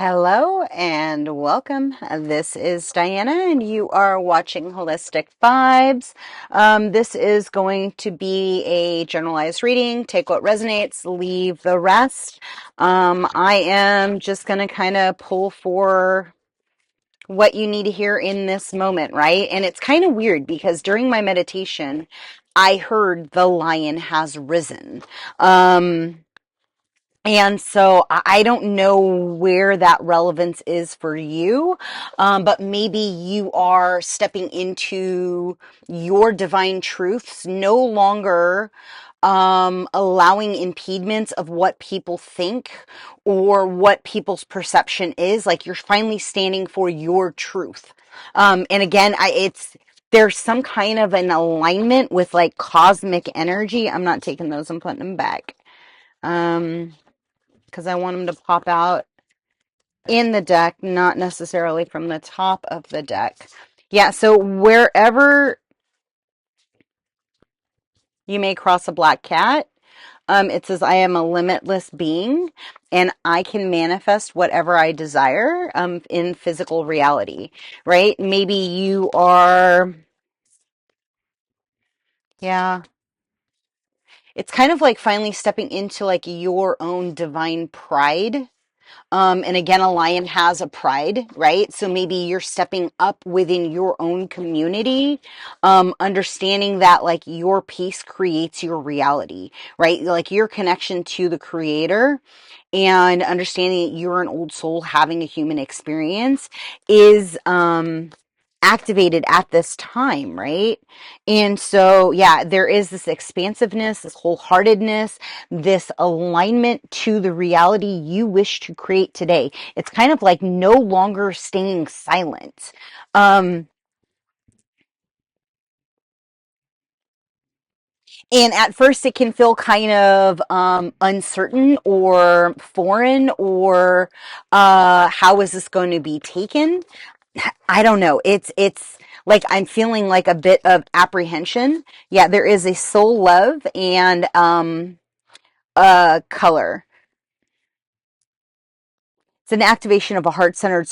Hello and welcome. This is Diana, and you are watching Holistic Vibes. This is going to be a generalized reading. Take what resonates, leave the rest. I am just going to kind of pull for what you need to hear in this moment, right? And it's kind of weird because during my meditation, I heard the lion has risen. And so I don't know where that relevance is for you, but maybe you are stepping into your divine truths, no longer allowing impediments of what people think or what people's perception is. Like you're finally standing for your truth. And again, there's some kind of an alignment with like cosmic energy. I'm not taking those, I'm putting them back. Because I want them to pop out in the deck, not necessarily from the top of the deck. Yeah, so wherever you may cross a black cat, it says, I am a limitless being and I can manifest whatever I desire in physical reality, right? Maybe you are, yeah, it's kind of like finally stepping into like your own divine pride. And again, a lion has a pride, right? So maybe you're stepping up within your own community, understanding that like your peace creates your reality, right? Like your connection to the creator and understanding that you're an old soul having a human experience is, activated at this time, right? And so, yeah, there is this expansiveness, this wholeheartedness, this alignment to the reality you wish to create today. It's kind of like no longer staying silent. And at first it can feel kind of uncertain or foreign or how is this going to be taken? I don't know. It's like I'm feeling like a bit of apprehension. Yeah, there is a soul love and color. It's an activation of a heart-centered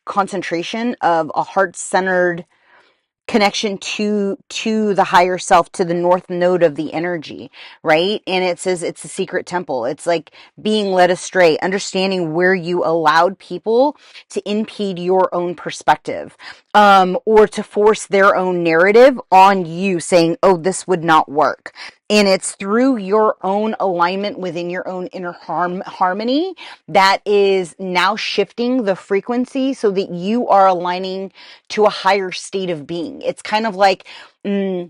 concentration of a heart-centered connection to the higher self, to the north node of the energy, right? And it says it's a secret temple. It's like being led astray, understanding where you allowed people to impede your own perspective, or to force their own narrative on you, saying, oh, this would not work. And it's through your own alignment within your own inner harmony that is now shifting the frequency so that you are aligning to a higher state of being. It's kind of like no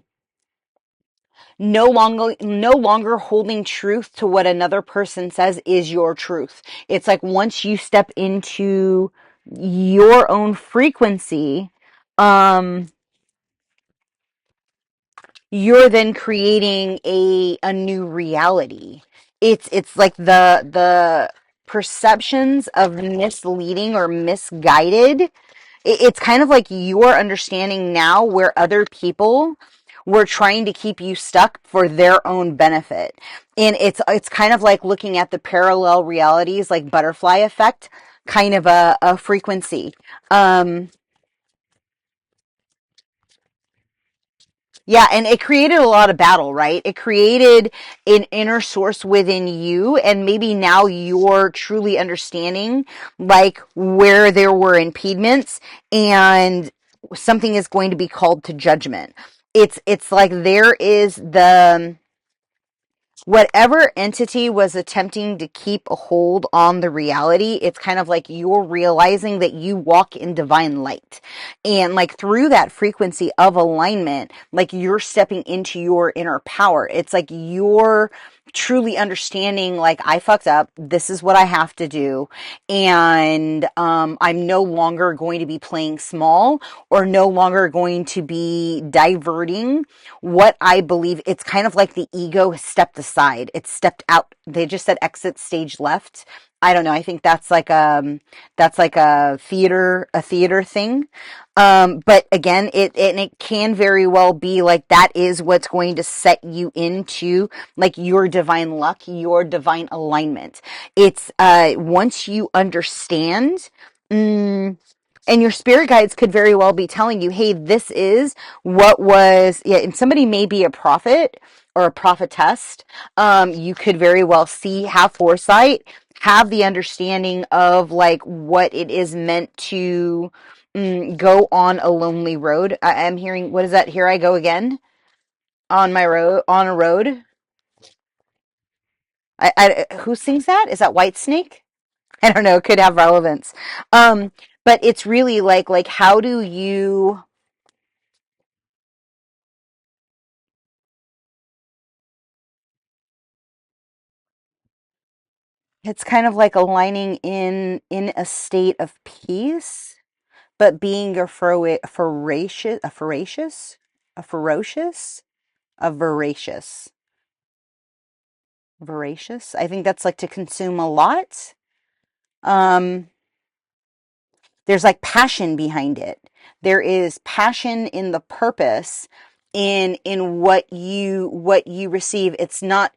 longer holding truth to what another person says is your truth. It's like once you step into your own frequency, you're then creating a new reality. It's like the perceptions of misleading or misguided. It's kind of like you're understanding now where other people were trying to keep you stuck for their own benefit. And it's kind of like looking at the parallel realities, like butterfly effect, kind of a frequency. Yeah, and it created a lot of battle, right? It created an inner source within you, and maybe now you're truly understanding like where there were impediments and something is going to be called to judgment. It's like there is the whatever entity was attempting to keep a hold on the reality, it's kind of like you're realizing that you walk in divine light. And like through that frequency of alignment, like you're stepping into your inner power. It's like you're truly understanding, like, I fucked up. This is what I have to do. And I'm no longer going to be playing small or no longer going to be diverting what I believe. It's kind of like the ego has stepped aside. It's stepped out. They just said exit stage left. I don't know. I think that's like a theater thing. But again, it can very well be like that is what's going to set you into like your divine luck, your divine alignment. It's once you understand, mm, and your spirit guides could very well be telling you, hey, this is what was, yeah, and somebody may be a prophet or a prophetess. You could very well see, have foresight, have the understanding of like what it is meant to go on a lonely road. I am hearing, what is that? Here I go again on my road, on a road. Who sings that? Is that White Snake? I don't know. It could have relevance. Um, but it's really like, how do you, it's kind of like aligning in a state of peace, but being a ferocious, a voracious, voracious. I think that's like to consume a lot. Um, there's like passion behind it. There is passion in the purpose in what you receive. It's not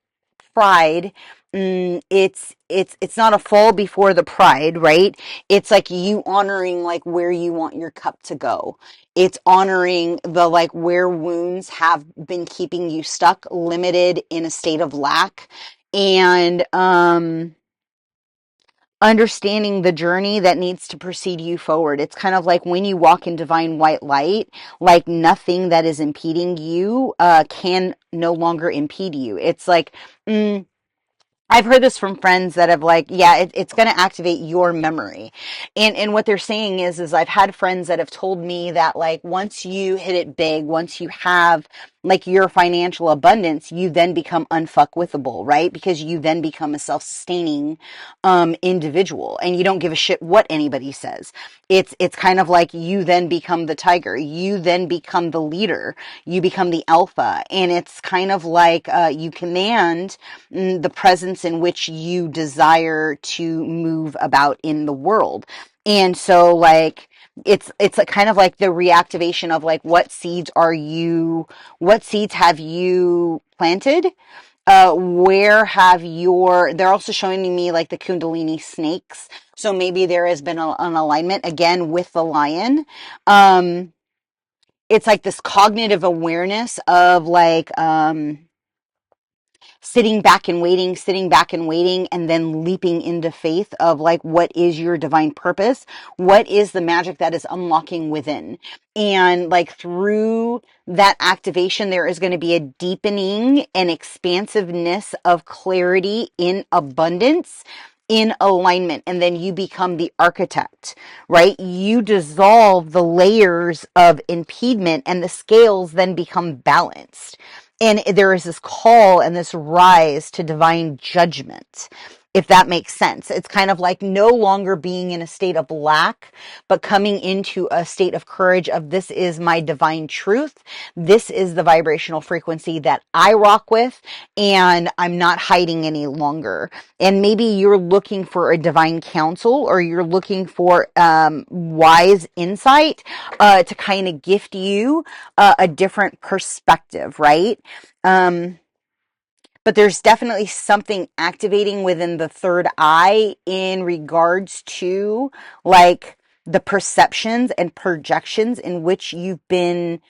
pride. It's not a fall before the pride, right? It's like you honoring like where you want your cup to go. It's honoring the like where wounds have been keeping you stuck, limited in a state of lack, and understanding the journey that needs to precede you forward. It's kind of like when you walk in divine white light, like nothing that is impeding you can no longer impede you. It's like, I've heard this from friends that have like, yeah, it's going to activate your memory. And what they're saying is I've had friends that have told me that like, once you hit it big, once you have like your financial abundance, you then become unfuckwithable, right? Because you then become a self-sustaining, individual and you don't give a shit what anybody says. It's kind of like you then become the tiger. You then become the leader. You become the alpha. And it's kind of like, you command the presence in which you desire to move about in the world. And so like it's like kind of like the reactivation of like what seeds have you planted, where have your, they're also showing me like the Kundalini snakes, so maybe there has been an alignment again with the lion. It's like this cognitive awareness of like sitting back and waiting, and then leaping into faith of like, what is your divine purpose? What is the magic that is unlocking within? And like through that activation, there is going to be a deepening and expansiveness of clarity in abundance, in alignment, and then you become the architect, right? You dissolve the layers of impediment and the scales then become balanced. And there is this call and this rise to divine judgment, if that makes sense. It's kind of like no longer being in a state of lack, but coming into a state of courage of, this is my divine truth. This is the vibrational frequency that I rock with, and I'm not hiding any longer. And maybe you're looking for a divine counsel, or you're looking for wise insight to kind of gift you a different perspective, right? But there's definitely something activating within the third eye in regards to like the perceptions and projections in which you've been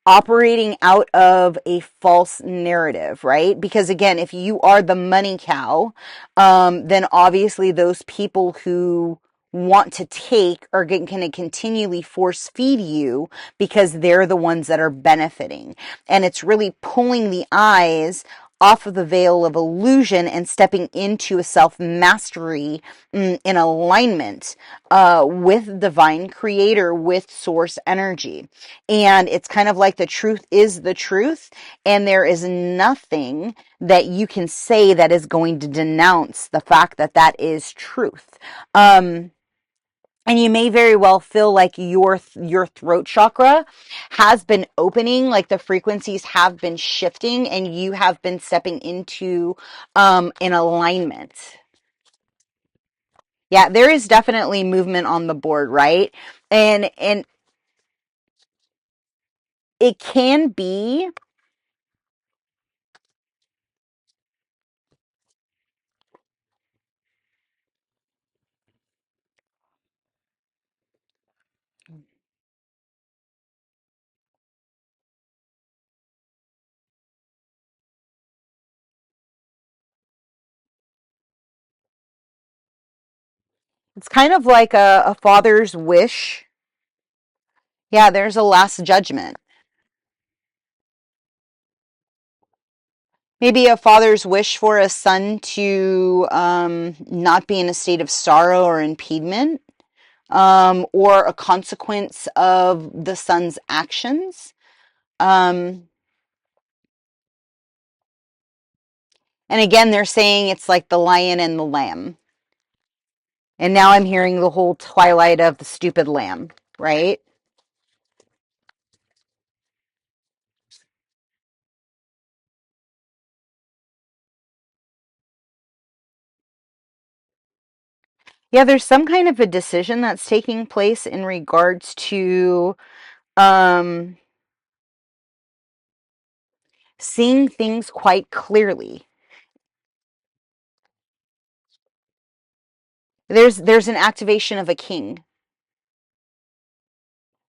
operating out of a false narrative, right? Because again, if you are the money cow, then obviously those people who want to take are going to continually force feed you because they're the ones that are benefiting. And it's really pulling the eyes off of the veil of illusion and stepping into a self-mastery, in alignment with divine creator, with source energy. And it's kind of like the truth is the truth, and there is nothing that you can say that is going to denounce the fact that that is truth. And you may very well feel like your throat chakra has been opening, like the frequencies have been shifting, and you have been stepping into an alignment. Yeah, there is definitely movement on the board, right? And it can be, it's kind of like a father's wish. Yeah, there's a last judgment. Maybe a father's wish for a son to not be in a state of sorrow or impediment, or a consequence of the son's actions. Um, and again, they're saying it's like the lion and the lamb. And now I'm hearing the whole twilight of the stupid lamb, right? Yeah, there's some kind of a decision that's taking place in regards to um, seeing things quite clearly. There's an activation of a king.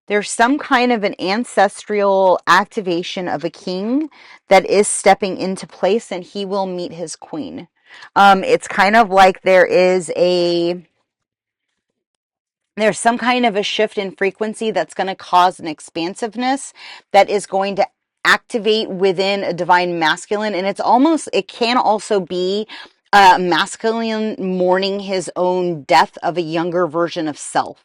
There's some kind of an ancestral activation of a king that is stepping into place, and he will meet his queen. It's kind of like there's some kind of a shift in frequency that's going to cause an expansiveness that is going to activate within a divine masculine. And it can also be masculine mourning his own death of a younger version of self,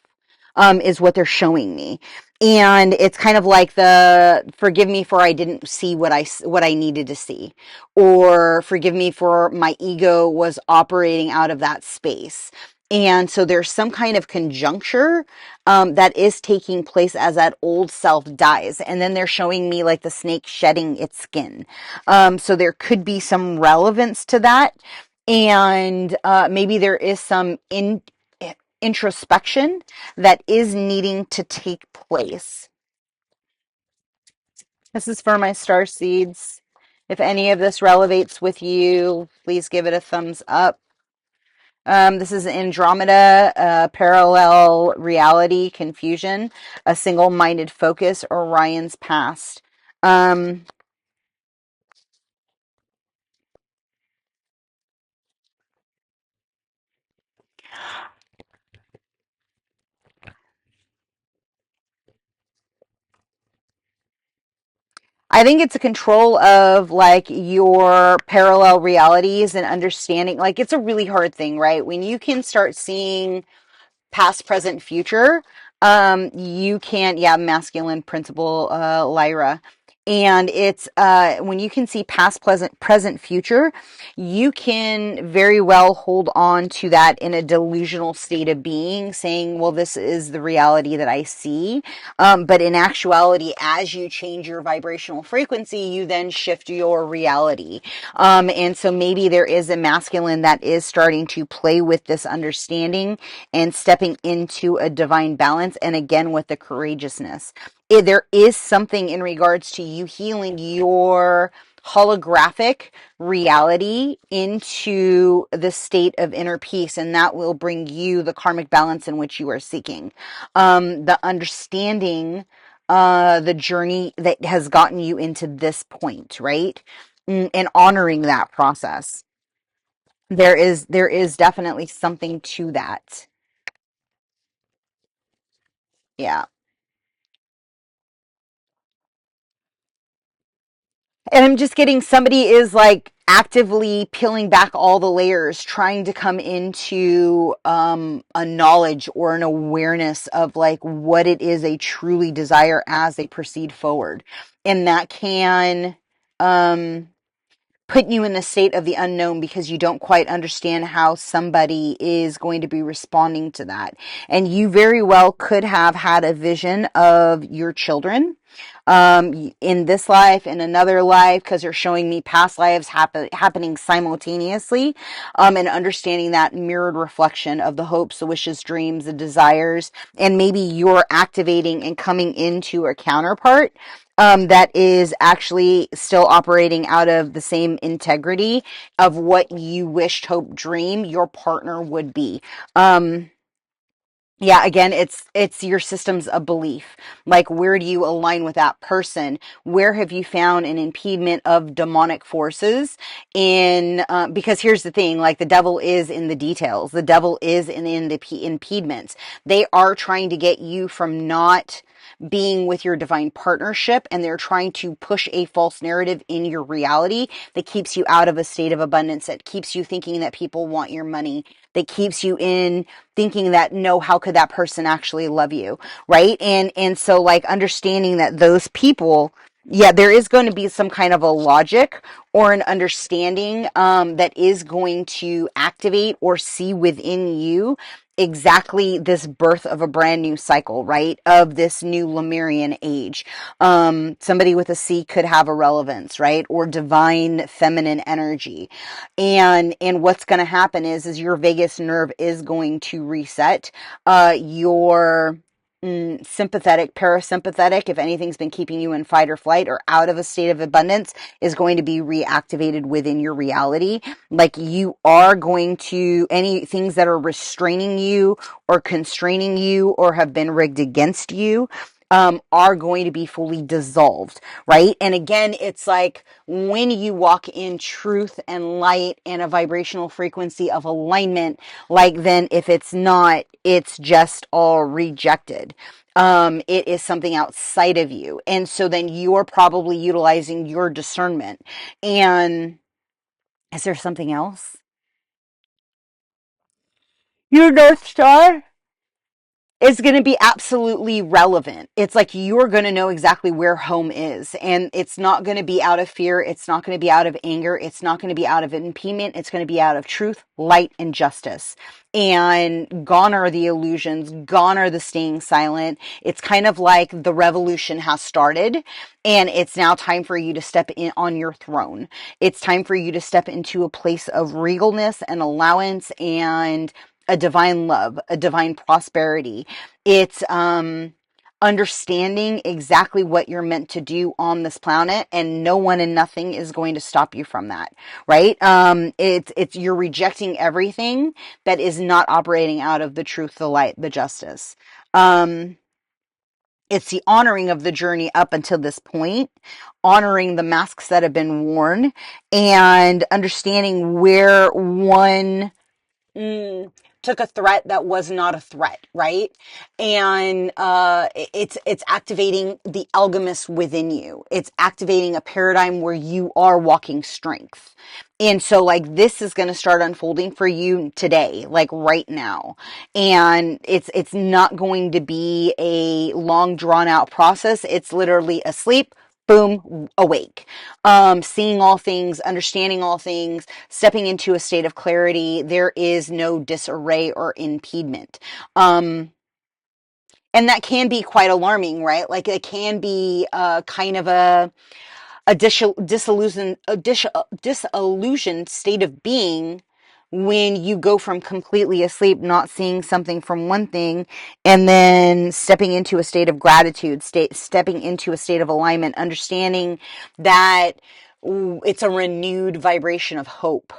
is what they're showing me. And it's kind of like the forgive me for I didn't see what I needed to see, or forgive me for my ego was operating out of that space. And so there's some kind of conjuncture that is taking place as that old self dies. And then they're showing me like the snake shedding its skin. So there could be some relevance to that. And maybe there is some introspection that is needing to take place. This is for my star seeds. If any of this relevates with you, please give it a thumbs up. This is Andromeda, parallel reality, confusion, a single-minded focus, Orion's past. I think it's a control of like your parallel realities and understanding. Like it's a really hard thing, right? When you can start seeing past, present, future, you can, yeah, masculine principle, Lyra. And it's when you can see past, present, future, you can very well hold on to that in a delusional state of being, saying, well, this is the reality that I see. But in actuality, as you change your vibrational frequency, you then shift your reality. And so maybe there is a masculine that is starting to play with this understanding and stepping into a divine balance. And again, with the courageousness, there is something in regards to you healing your holographic reality into the state of inner peace, and that will bring you the karmic balance in which you are seeking. The understanding, the journey that has gotten you into this point, right? And honoring that process. There is definitely something to that. Yeah. And I'm just getting somebody is like actively peeling back all the layers, trying to come into a knowledge or an awareness of like what it is they truly desire as they proceed forward. And that can put you in a state of the unknown because you don't quite understand how somebody is going to be responding to that. And you very well could have had a vision of your children in this life, in another life, because they're showing me past lives happening simultaneously, and understanding that mirrored reflection of the hopes, the wishes, dreams, the desires, and maybe you're activating and coming into a counterpart that is actually still operating out of the same integrity of what you wished, hope, dream your partner would be. Yeah, again, it's your systems of belief. Like, where do you align with that person? Where have you found an impediment of demonic forces in, because here's the thing, like, the devil is in the details. The devil is in the impediments. They are trying to get you from not being with your divine partnership, and they're trying to push a false narrative in your reality that keeps you out of a state of abundance, that keeps you thinking that people want your money, that keeps you in thinking that, no, how could that person actually love you, right? And so, like, understanding that those people, yeah, there is going to be some kind of a logic or an understanding that is going to activate or see within you exactly this birth of a brand new cycle, right? Of this new Lemurian age. Somebody with a C could have a relevance, right? Or divine feminine energy. And what's going to happen is your vagus nerve is going to reset. Your sympathetic, parasympathetic, if anything's been keeping you in fight or flight or out of a state of abundance, is going to be reactivated within your reality. Like, you are going to, any things that are restraining you or constraining you or have been rigged against you, are going to be fully dissolved, right? And again, it's like when you walk in truth and light and a vibrational frequency of alignment, like, then if it's not, it's just all rejected. It is something outside of you. And so then you're probably utilizing your discernment. And is there something else? Your North Star is going to be absolutely relevant. It's like you're going to know exactly where home is, and it's not going to be out of fear. It's not going to be out of anger. It's not going to be out of impediment. It's going to be out of truth, light, and justice. And gone are the illusions. Gone are the staying silent. It's kind of like the revolution has started, and it's now time for you to step in on your throne. It's time for you to step into a place of regalness and allowance and a divine love, a divine prosperity. It's understanding exactly what you're meant to do on this planet, and no one and nothing is going to stop you from that, right? It's you're rejecting everything that is not operating out of the truth, the light, the justice. It's the honoring of the journey up until this point, honoring the masks that have been worn, and understanding where one took a threat that was not a threat, right? And it's activating the alchemist within you. It's activating a paradigm where you are walking strength. And so, like, this is going to start unfolding for you today, like right now. And it's not going to be a long drawn out process. It's literally asleep, boom, awake. Seeing all things, understanding all things, stepping into a state of clarity. There is no disarray or impediment. And that can be quite alarming, right? Like, it can be kind of a disillusioned state of being when you go from completely asleep, not seeing something from one thing, and then stepping into a state of gratitude, stepping into a state of alignment, understanding that it's a renewed vibration of hope.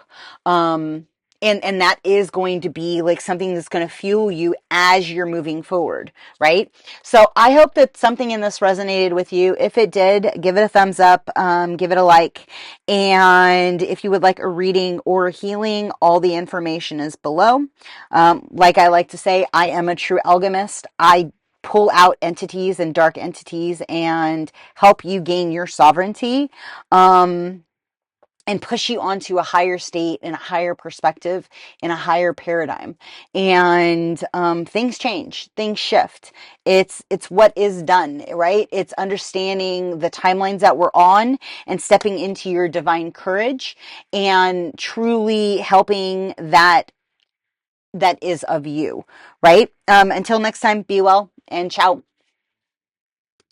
And that is going to be like something that's going to fuel you as you're moving forward, right? So I hope that something in this resonated with you. If it did, give it a thumbs up, give it a like. And if you would like a reading or healing, all the information is below. Like I like to say, I am a true alchemist. I pull out entities and dark entities and help you gain your sovereignty. And push you onto a higher state and a higher perspective and a higher paradigm. And things change, things shift. It's what is done, right? It's understanding the timelines that we're on and stepping into your divine courage and truly helping that is of you, right? Until next time, be well and ciao.